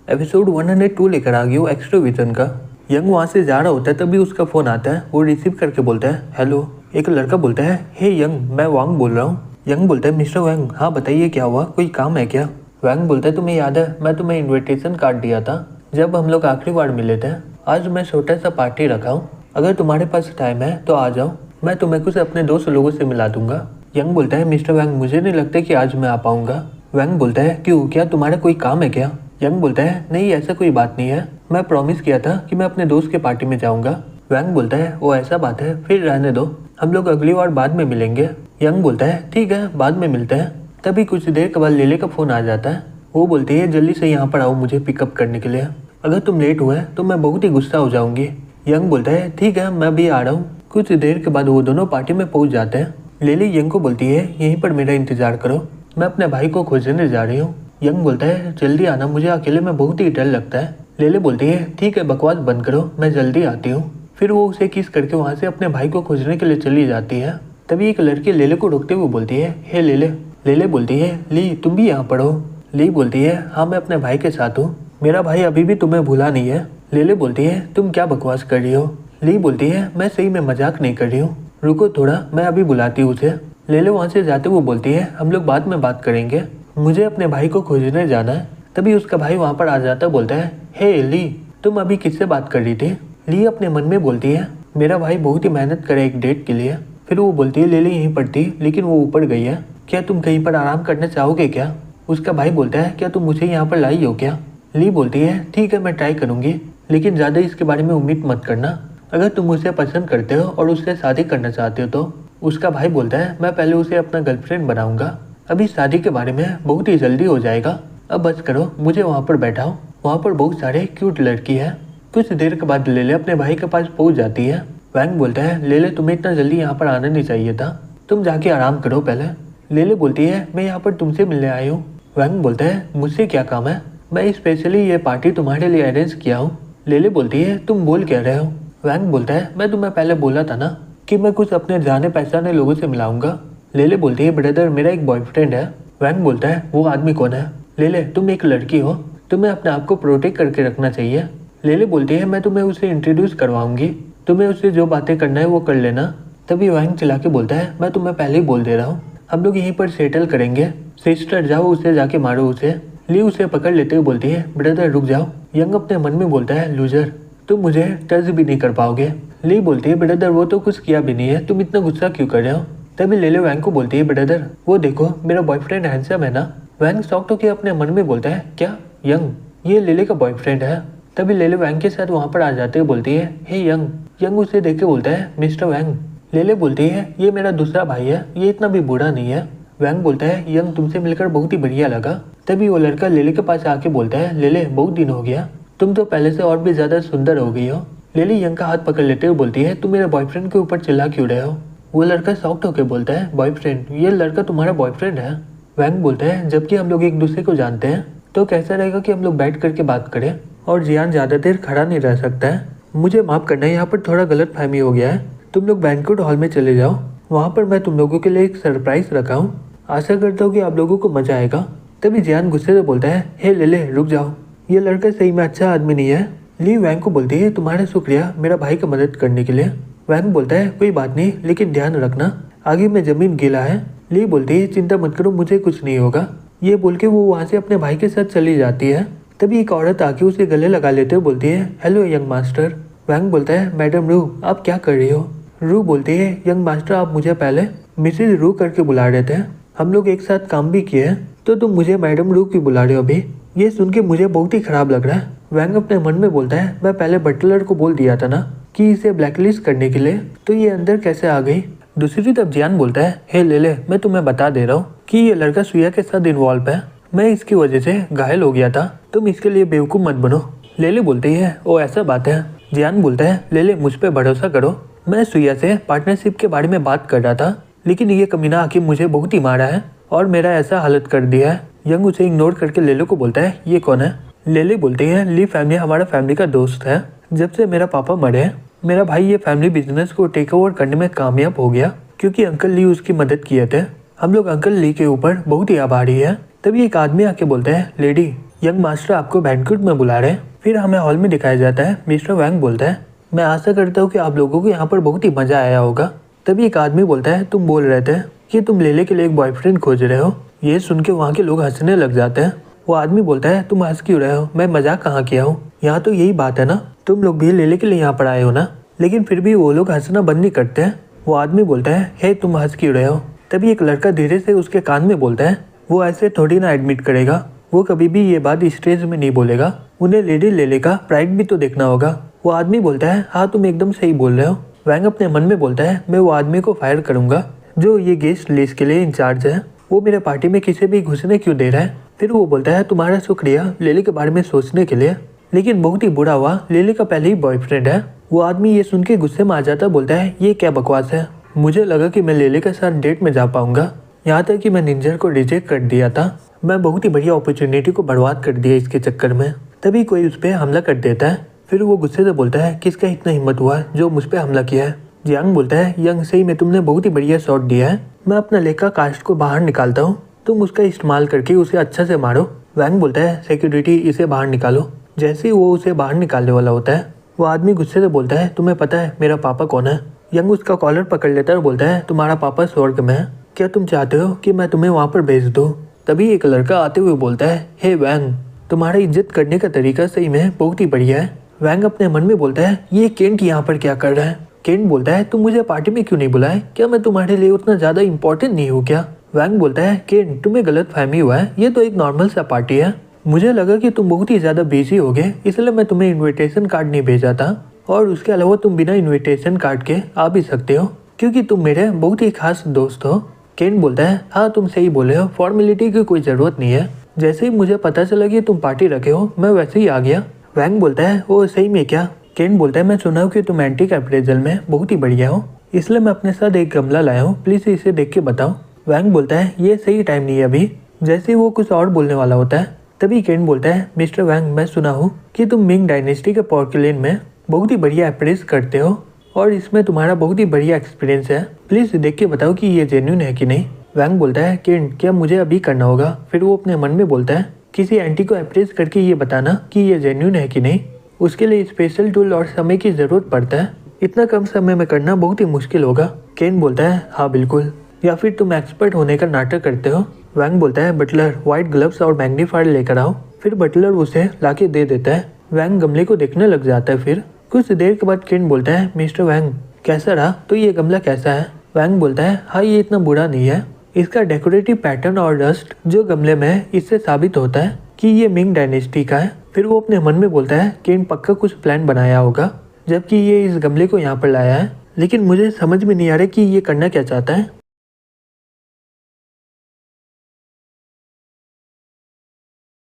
Episode 102 लेकर आ गई हो एक्स्ट्रोविजन का। यंग वहाँ से जा रहा होता है तभी उसका फ़ोन आता है। वो रिसीव करके बोलता है हेलो। एक लड़का बोलता है हे यंग, मैं वांग बोल रहा हूँ। यंग बोलता है मिस्टर वांग, हाँ बताइए क्या हुआ, कोई काम है क्या? वांग बोलता है तुम्हें याद है मैं तुम्हें इन्विटेशन कार्ड दिया था जब हम लोग आखिरी बार मिले थे। आज मैं छोटा सा पार्टी रखा हूँ, अगर तुम्हारे पास टाइम है तो आ जाओ, मैं तुम्हें कुछ अपने दोस्त लोगों से मिला दूंगा। यंग बोलता है मिस्टर वांग, मुझे नहीं लगता कि आज मैं आ पाऊंगा। वांग बोलता है क्यों, क्या तुम्हारा कोई काम है क्या? यंग बोलता है नहीं ऐसा कोई बात नहीं है, मैं प्रॉमिस किया था कि मैं अपने दोस्त के पार्टी में जाऊंगा। वांग बोलता है वो ऐसा बात है, फिर रहने दो, हम लोग अगली बार बाद में मिलेंगे। यंग बोलता है ठीक है बाद में मिलते हैं। तभी कुछ देर के बाद लेले का फोन आ जाता है। वो बोलती है जल्दी से यहाँ पर आओ मुझे पिकअप करने के लिए, अगर तुम लेट हुए तो मैं बहुत ही गुस्सा हो जाऊंगी। यंग बोलता है ठीक है मैं भी आ रहा हूँ। कुछ देर के बाद वो दोनों पार्टी में पहुंच जाते हैं। लेली यंग को बोलती है यहीं पर मेरा इंतजार करो, मैं अपने भाई को खोजने जा रही हूँ। यंग बोलता है जल्दी आना, मुझे अकेले में बहुत ही डर लगता है। लेले बोलती है ठीक है बकवास बंद करो, मैं जल्दी आती हूँ। फिर वो उसे किस करके वहाँ से अपने भाई को खोजने के लिए चली जाती है। तभी एक लड़की लेले को रोकते हुए बोलती है हे लेले। लेले बोलती है ली तुम भी यहाँ पर हो? ली बोलती है हाँ मैं अपने भाई के साथ हूँ, मेरा भाई अभी भी तुम्हें भूला नहीं है। लेले बोलती है तुम क्या बकवास कर रही हो? ली बोलती है मैं सही में मजाक नहीं कर रही हूँ, रुको थोड़ा मैं अभी बुलाती हूँ उसे। लेले वहाँ से जाते हुए बोलती है हम लोग बाद में बात करेंगे, मुझे अपने भाई को खोजने जाना है। तभी उसका भाई वहाँ पर आ जाता बोलता है हे ली तुम अभी किससे बात कर रही थी? ली अपने मन में बोलती है मेरा भाई बहुत ही मेहनत करे एक डेट के लिए। फिर वो बोलती है लेले यहीं पर थी लेकिन वो ऊपर गई है, क्या तुम कहीं पर आराम करना चाहोगे क्या? उसका भाई बोलता है क्या तुम मुझे यहाँ पर लाई हो क्या? ली बोलती है ठीक है मैं ट्राई करूँगी, लेकिन ज़्यादा इसके बारे में उम्मीद मत करना, अगर तुम उसे पसंद करते हो और उससे शादी करना चाहते हो तो। उसका भाई बोलता है मैं पहले उसे अपना गर्लफ्रेंड बनाऊंगा, अभी शादी के बारे में बहुत ही जल्दी हो जाएगा, अब बस करो मुझे वहाँ पर बैठाओ, वहाँ पर बहुत सारे क्यूट लड़की है। कुछ देर के बाद लेले अपने भाई के पास पहुँच जाती है। वांग बोलता है लेले तुम्हें इतना जल्दी यहाँ पर आना नहीं चाहिए था, तुम जाके आराम करो पहले। लेले बोलती है मैं यहाँ पर तुमसे मिलने आई हूँ। वांग बोलता है मुझसे क्या काम है, मैं स्पेशली ये पार्टी तुम्हारे लिए अरेंज किया हूँ। लेले बोलती है तुम बोल क्या रहे हो? वांग बोलता है मैं तुम्हें पहले बोला था ना कि मैं कुछ अपने जाने पहचाने लोगों से मिलाऊंगा। लेले बोलती है ब्रदर मेरा एक बॉयफ्रेंड है। वांग बोलता है वो आदमी कौन है? लेले तुम एक लड़की हो, तुम्हें अपने आप को प्रोटेक्ट करके रखना चाहिए। लेले बोलती है मैं तुम्हें उसे इंट्रोड्यूस करवाऊंगी, तुम्हें उससे जो बातें करना है वो कर लेना। तभी वांग चिल्ला के बोलता है मैं तुम्हें पहले ही बोल दे रहा हूँ, हम लोग यहीं पर सेटल करेंगे, सिस्टर जाओ उसे जाके मारो उसे। ली उसे पकड़ लेते हुए बोलती है ब्रदर रुक जाओ। यंग अपने मन में बोलता है लूजर, तुम मुझे टच भी नहीं कर पाओगे। ली बोलती है ब्रदर वो तो कुछ किया भी नहीं है, तुम इतना गुस्सा क्यों कर रहे हो? तभी लेले वांग को बोलती है ब्रदर वो देखो मेरा बॉयफ्रेंड हैंडसम है ना। वांग शॉक्ड होकर अपने मन में बोलता है क्या यंग ये लेले का बॉयफ्रेंड है? तभी लेले वांग के साथ वहाँ पर आ जाते हुए बोलती है हे यंग। यंग उसे देख के बोलता है मिस्टर वांग। लेले बोलती है ये मेरा दूसरा भाई है, ये इतना भी बुरा नहीं है। वांग बोलता है यंग तुमसे मिलकर बहुत ही बढ़िया लगा। तभी वो लड़का लेले के पास आके बोलता है लेले बहुत दिन हो गया, तुम तो पहले से और भी ज्यादा सुंदर हो गई हो। लेली यंग का हाथ पकड़ लेते हुए बोलती है तुम मेरे बॉयफ्रेंड के ऊपर चिल्ला क्यों रहे हो? वो लड़का शॉक्ड होकर बोलता है बॉयफ्रेंड, ये लड़का तुम्हारा बॉयफ्रेंड है? वांग बोलता है जबकि हम लोग एक दूसरे को जानते हैं तो कैसा रहेगा कि हम लोग बैठ करके बात करें, और जियान ज्यादा देर खड़ा नहीं रह सकता है, मुझे माफ करना है यहाँ पर थोड़ा गलत फहमी हो गया है, तुम लोग बैंक्वेट हॉल में चले जाओ, वहाँ पर मैं तुम लोगों के लिए एक सरप्राइज रखा हूँ, आशा करता हूँ कि आप लोगों को मजा आएगा। तभी जियान गुस्से से बोलता है हे लेले रुक जाओ, ये लड़का सही में अच्छा आदमी नहीं है। ली वांग को बोलती है तुम्हारा शुक्रिया मेरा भाई का मदद करने के लिए। वांग बोलता है कोई बात नहीं, लेकिन ध्यान रखना आगे में जमीन गीला है। ली बोलती है चिंता मत करो मुझे कुछ नहीं होगा। ये बोल के वो वहाँ से अपने भाई के साथ चली जाती है। तभी एक औरत आके उसे गले लगा लेते हुए बोलती है हेलो यंग मास्टर। वांग बोलता है मैडम रू आप क्या कर रही हो? रू बोलती है यंग मास्टर आप मुझे पहले मिसेज रू करके बुला रहे थे, हम लोग एक साथ काम भी किए तो तुम मुझे मैडम रू क्यों बुला रहे हो अभी? ये सुन के मुझे बहुत ही खराब लग रहा है। वांग अपने मन में बोलता है मैं पहले बटलर को बोल दिया था ना कि इसे ब्लैकलिस्ट करने के लिए, तो ये अंदर कैसे आ गई? दूसरी तरफ जियान बोलता है हे लेले मैं तुम्हें बता दे रहा हूँ कि ये लड़का सुया के साथ इन्वॉल्व है, मैं इसकी वजह से घायल हो गया था, तुम इसके लिए बेवकूफ़ मत बनो। लेले बोलती है ओ ऐसा बात है। जियान बोलता है लेले मुझ पर भरोसा करो, मैं सुया से पार्टनरशिप के बारे में बात कर रहा था, लेकिन ये कमीना आके मुझे बहुत ही मारा है और मेरा ऐसा हालत कर दिया है। यंग उसे इग्नोर करके लेले को बोलता है ये कौन है? लेले बोलती है ली फैमिली हमारा फैमिली का दोस्त है, जब से मेरा पापा मरे मेरा भाई ये फैमिली बिजनेस को टेक ओवर करने में कामयाब हो गया क्योंकि अंकल ली उसकी मदद किए थे, हम लोग अंकल ली के ऊपर बहुत ही आभारी है। तभी एक आदमी आके बोलता है लेडी यंग मास्टर आपको बैंक्वेट में बुला रहे हैं। फिर हमें हॉल में दिखाया जाता है। मिस्टर वैंग बोलता है, मैं आशा करता हूँ कि आप लोगों को यहाँ पर बहुत ही मजा आया होगा। तभी एक आदमी बोलता है, तुम बोल रहे थे कि तुम लेले के लिए एक बॉयफ्रेंड खोज रहे हो। ये सुन के वहाँ के लोग हंसने लग जाते हैं। वो आदमी बोलता है, तुम हंस क्यों रहे हो, मैं मजाक कहाँ किया हूँ, यहाँ तो यही बात है ना, तुम लोग भी लेले के लिए यहाँ पर आए हो ना। लेकिन फिर भी वो लोग हंसना बंद नहीं करते हैं। वो आदमी बोलता है, हे तुम हंस क्यों रहे हो। तभी एक लड़का धीरे से उसके कान में बोलता है, वो ऐसे थोड़ी ना एडमिट करेगा, वो कभी भी ये बात स्टेज में नहीं बोलेगा, उन्हें लेडी लेले का प्राइड भी तो देखना होगा। वो आदमी बोलता है, हाँ तुम एकदम सही बोल रहे हो। वैंग अपने मन में बोलता है, मैं वो आदमी को फायर करूंगा जो ये गेस्ट लिस्ट के लिए इंचार्ज है, वो मेरे पार्टी में किसी भी घुसने क्यों दे रहा है। फिर वो बोलता है, तुम्हारा शुक्रिया लेले के बारे में सोचने के लिए, लेकिन बहुत ही बुरा हुआ, लेले का पहले ही बॉयफ्रेंड है। वो आदमी ये सुन के गुस्से में आ जाता, बोलता है, ये क्या बकवास है, मुझे लगा कि मैं लेले के साथ डेट में जा पाऊंगा, यहाँ तक कि मैं निंजर को रिजेक्ट कर दिया था, मैं बहुत ही बढ़िया अपॉर्चुनिटी को बर्बाद कर दिया इसके चक्कर में। तभी कोई उस पर हमला कर देता है। फिर वो गुस्से से बोलता है, किसका इतना हिम्मत हुआ जो मुझ पर हमला किया है। जियांग बोलता है, यंग सही में तुमने बहुत ही बढ़िया शॉट दिया है, मैं अपना लेका कास्ट को बाहर निकालता हूँ, तुम उसका इस्तेमाल करके उसे अच्छा से मारो। वैंग बोलता है, सिक्योरिटी इसे बाहर निकालो। जैसे ही वो उसे बाहर निकालने वाला होता है, वो आदमी गुस्से से बोलता है, तुम्हें पता है मेरा पापा कौन है। यंग उसका कॉलर पकड़ लेता है और बोलता है, तुम्हारा पापा स्वर्ग में है, क्या तुम चाहते हो कि मैं तुम्हें वहाँ पर भेज दूँ। तभी एक लड़का आते हुए बोलता है, हे वैंग, तुम्हारा इज्जत करने का तरीका सही में बहुत ही बढ़िया है। वैंग अपने मन में बोलता है, ये केंट यहाँ पर क्या कर रहा है। केंट बोलता है, तुम मुझे पार्टी में क्यों नहीं बुलाए, क्या मैं तुम्हारे लिए उतना ज्यादा इंपॉर्टेंट नहीं हूँ क्या। वैंग बोलता है, केंट तुम्हें गलत फहमी हुआ है, ये तो एक नॉर्मल सा पार्टी है, मुझे लगा कि तुम बहुत ही ज्यादा बिजी होगे, इसलिए मैं तुम्हें इन्विटेशन कार्ड नहीं भेजा था, और उसके अलावा तुम बिना इन्विटेशन कार्ड के आ भी सकते हो क्योंकि तुम मेरे बहुत ही खास दोस्त हो। केंट बोलता है, हाँ तुम सही बोले हो, फॉर्मेलिटी की कोई ज़रूरत नहीं है, जैसे ही मुझे पता चला कि तुम पार्टी रखे हो मैं वैसे ही आ गया। वैंग बोलता है, वो सही में क्या। केंट बोलता है, मैं सुना हूँ कि तुम एंटीक अप्रेजल में बहुत ही बढ़िया हो, इसलिए मैं अपने साथ एक गमला लाया हूँ, प्लीज़ इसे देख के बताओ। वैंग बोलता है, ये सही टाइम नहीं है अभी। जैसे ही वो कुछ और बोलने वाला होता है, तभी केंट बोलता है, मिस्टर वैंग मैं सुना हूँ कि तुम मिंग डायनेस्टी के पोर्सिलेन में बहुत ही बढ़िया अप्रेज करते हो और इसमें तुम्हारा बहुत ही बढ़िया एक्सपीरियंस है, प्लीज़ देख के बताओ कि ये जेन्युइन है कि नहीं। वैंग बोलता है, केंट क्या मुझे अभी करना होगा। फिर वो अपने मन में बोलता है, किसी एंटी को अप्रेज करके ये बताना कि ये जेन्युइन है कि नहीं, उसके लिए स्पेशल टूल और समय की ज़रूरत पड़ता है, इतना कम समय में करना बहुत ही मुश्किल होगा। केंट बोलता है, हाँ बिल्कुल, या फिर तुम एक्सपर्ट होने का नाटक करते हो। वैंग बोलता है, बटलर व्हाइट ग्लव्स और मैग्नीफायर लेकर आओ। फिर बटलर उसे लाके दे देता है। वैंग गमले को देखने लग जाता है। फिर कुछ देर के बाद केंट बोलता है, मिस्टर वैंग कैसा रहा, तो ये गमला कैसा है। वैंग बोलता है, हाँ ये इतना बुरा नहीं है, इसका डेकोरेटिव पैटर्न और डस्ट जो गमले में है इससे साबित होता है कि ये मिंग डायनेस्टी का है। फिर वो अपने मन में बोलता है, केंट पक्का कुछ प्लान बनाया होगा जबकि ये इस गमले को यहाँ पर लाया है, लेकिन मुझे समझ में नहीं आ रहा कि ये करना क्या चाहता है।